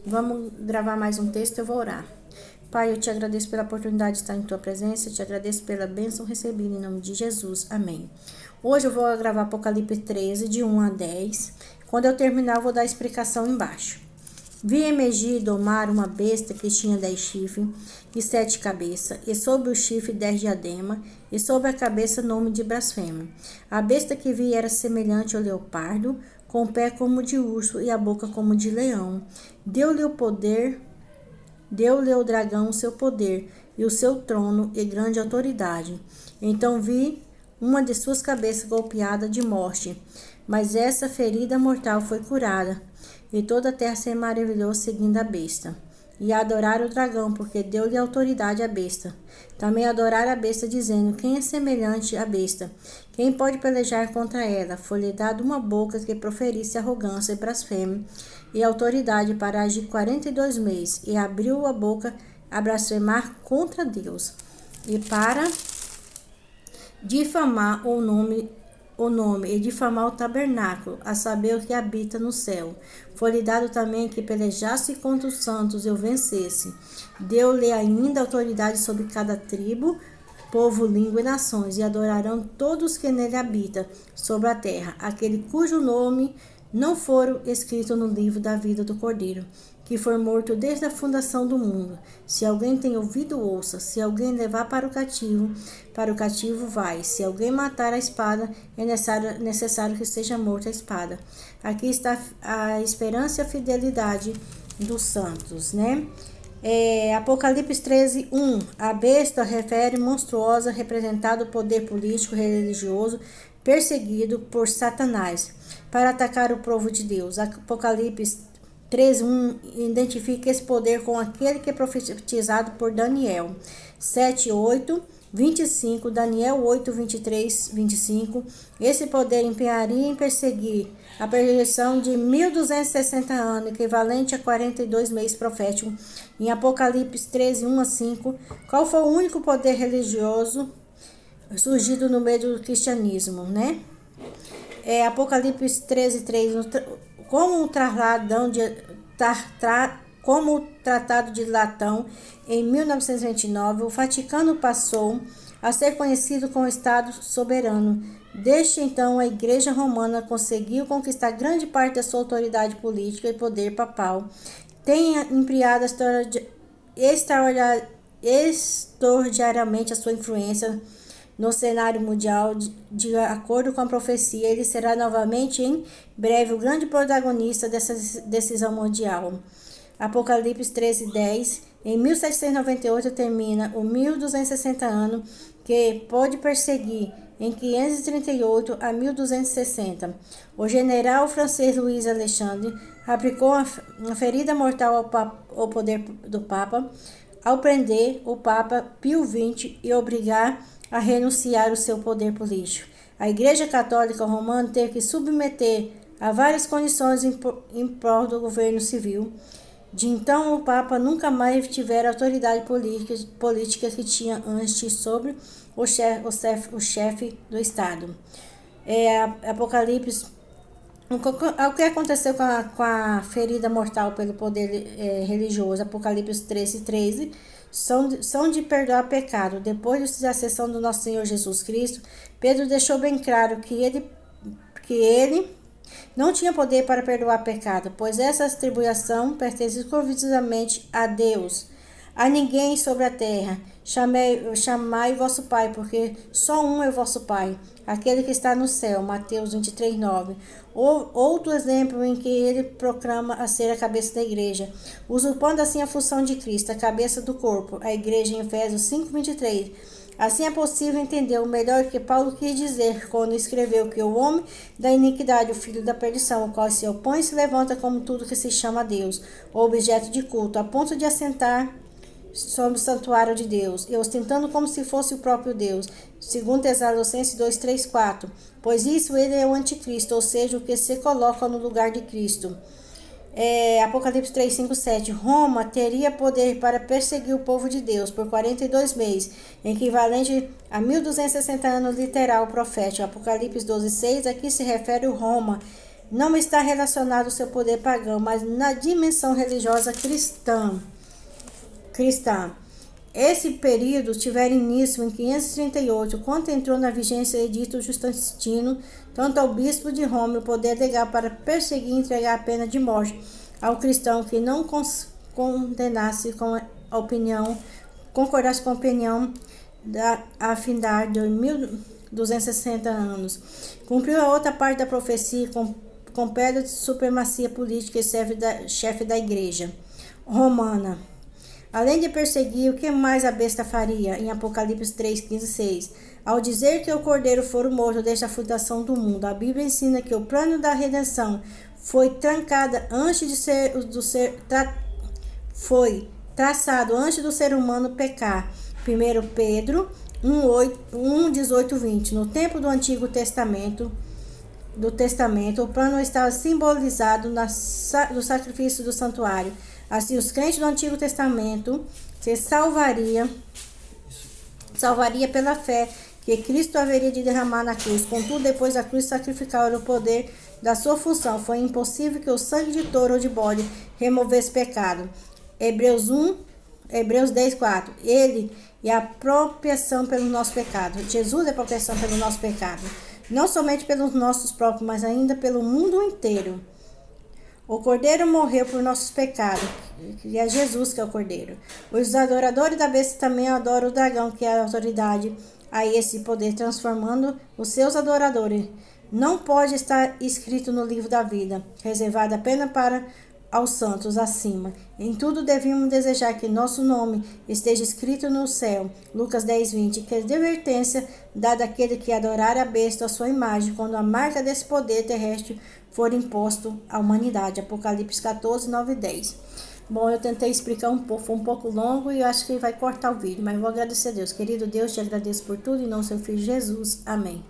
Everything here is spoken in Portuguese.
Vamos gravar mais um texto, eu vou orar. Pai, eu te agradeço pela oportunidade de estar em tua presença, eu te agradeço pela bênção recebida em nome de Jesus. Amém. Hoje eu vou gravar Apocalipse 13, de 1 a 10. Quando eu terminar, eu vou dar a explicação embaixo. Vi emergir e domar uma besta que tinha 10 chifres e 7 cabeças, e sobre o chifre 10 diademas, e sobre a cabeça nome de blasfêmia. A besta que vi era semelhante ao leopardo, com o pé como de urso e a boca como de leão. Deu-lhe o dragão o seu poder, e o seu trono e grande autoridade. Então vi uma de suas cabeças golpeada de morte, mas essa ferida mortal foi curada, e toda a terra se maravilhou seguindo a besta. E adoraram o dragão, porque deu-lhe autoridade à besta. Também adoraram a besta, dizendo: quem é semelhante à besta? Quem pode pelejar contra ela? Foi-lhe dado uma boca que proferisse arrogância e blasfêmia, e autoridade para agir 42 meses, e abriu a boca a blasfemar contra Deus, e para difamar o nome e difamar o tabernáculo, a saber o que habita no céu. Foi-lhe dado também que pelejasse contra os santos e o vencesse. Deu-lhe ainda autoridade sobre cada tribo, povo, língua e nações, e adorarão todos que nele habitam sobre a terra, aquele cujo nome não foram escritos no livro da vida do Cordeiro, que foi morto desde a fundação do mundo. Se alguém tem ouvido, ouça. Se alguém levar para o cativo vai. Se alguém matar a espada, é necessário que seja morta a espada. Aqui está a esperança e a fidelidade dos santos, né? Apocalipse 13, 1. A besta refere monstruosa, representado o poder político e religioso perseguido por Satanás para atacar o povo de Deus. Apocalipse 3:1 identifica esse poder com aquele que é profetizado por Daniel. 7:8, 25, Daniel 8, 23, 25. Esse poder empenharia em perseguir a perseguição de 1260 anos, equivalente a 42 meses proféticos. Em Apocalipse 13, 1 a 5, qual foi o único poder religioso surgido no meio do cristianismo, né? Apocalipse 13, 3, como o Tratado de Latão, em 1929, o Vaticano passou a ser conhecido como Estado soberano. Desde então, a Igreja Romana conseguiu conquistar grande parte da sua autoridade política e poder papal. Tem ampliado extraordinariamente a sua influência no cenário mundial. De acordo com a profecia, ele será novamente em breve o grande protagonista dessa decisão mundial. Apocalipse 13, 10. Em 1798 termina o 1260 anos, que pode perseguir em 538 a 1260. O general francês Louis Alexandre aplicou uma ferida mortal ao poder do Papa ao prender o Papa Pio XX e obrigar a renunciar o seu poder político. A Igreja Católica Romana teve que submeter a várias condições em prol do governo civil. De então, o Papa nunca mais tivera a autoridade política que tinha antes sobre o chefe do Estado. Apocalipse. O que aconteceu com a ferida mortal pelo poder religioso? Apocalipse 13, 13. São de perdoar pecado. Depois da ascensão do nosso Senhor Jesus Cristo, Pedro deixou bem claro que ele não tinha poder para perdoar pecado, pois essa atribuição pertence exclusivamente a Deus, a ninguém sobre a terra. Chamai vosso Pai, porque só um é vosso Pai, aquele que está no céu. Mateus 23, 9. Outro exemplo em que ele proclama a ser a cabeça da igreja, usurpando assim a função de Cristo, a cabeça do corpo, a igreja, em Efésios 5, 23. Assim é possível entender o melhor que Paulo quis dizer quando escreveu que o homem da iniquidade, o filho da perdição, o qual se opõe e se levanta como tudo que se chama Deus, ou objeto de culto, a ponto de assentar sobre o santuário de Deus, e ostentando como se fosse o próprio Deus. Segundo Tessalonicenses 2, 3, 4. Pois isso ele é o anticristo, ou seja, o que se coloca no lugar de Cristo. Apocalipse 3, 5, 7. Roma teria poder para perseguir o povo de Deus por 42 meses, equivalente a 1260 anos literal profético. Apocalipse 12, 6. Aqui se refere a Roma não está relacionado ao seu poder pagão, mas na dimensão religiosa cristã. Esse período tiver início em 538, quando entrou na vigência o edito Justiniano, tanto ao bispo de Roma o poder legal para perseguir e entregar a pena de morte ao cristão que não condenasse com a opinião, concordasse com a opinião a findar de 1260 anos. Cumpriu a outra parte da profecia com pedra de supremacia política e chefe da igreja romana. Além de perseguir, o que mais a besta faria? Em Apocalipse 3, 15, 6. Ao dizer que o cordeiro for morto desde a fundação do mundo, a Bíblia ensina que o plano da redenção foi traçado antes do ser humano pecar. 1 Pedro 1, 18, 20. No tempo do Antigo Testamento, o plano estava simbolizado no sacrifício do santuário. Assim, os crentes do Antigo Testamento se salvaria pela fé que Cristo haveria de derramar na cruz. Contudo, depois da cruz sacrificial o poder da sua função, foi impossível que o sangue de touro ou de bode removesse pecado. Hebreus 10, 4. Ele é a propiciação pelo nosso pecado. Jesus é a propiciação pelo nosso pecado. Não somente pelos nossos próprios, mas ainda pelo mundo inteiro. O Cordeiro morreu por nossos pecados, e é Jesus que é o Cordeiro. Os adoradores da besta também adoram o dragão, que é a autoridade a esse poder, transformando os seus adoradores. Não pode estar escrito no livro da vida, reservado apenas para aos santos acima. Em tudo devemos desejar que nosso nome esteja escrito no céu. Lucas 10, 20. Que advertência dada àquele que adorar a besta a sua imagem, quando a marca desse poder terrestre for imposto à humanidade. Apocalipse 14, 9 e 10. Bom, eu tentei explicar um pouco, foi um pouco longo e eu acho que vai cortar o vídeo, mas eu vou agradecer a Deus. Querido Deus, te agradeço por tudo, em nome do seu Filho Jesus. Amém.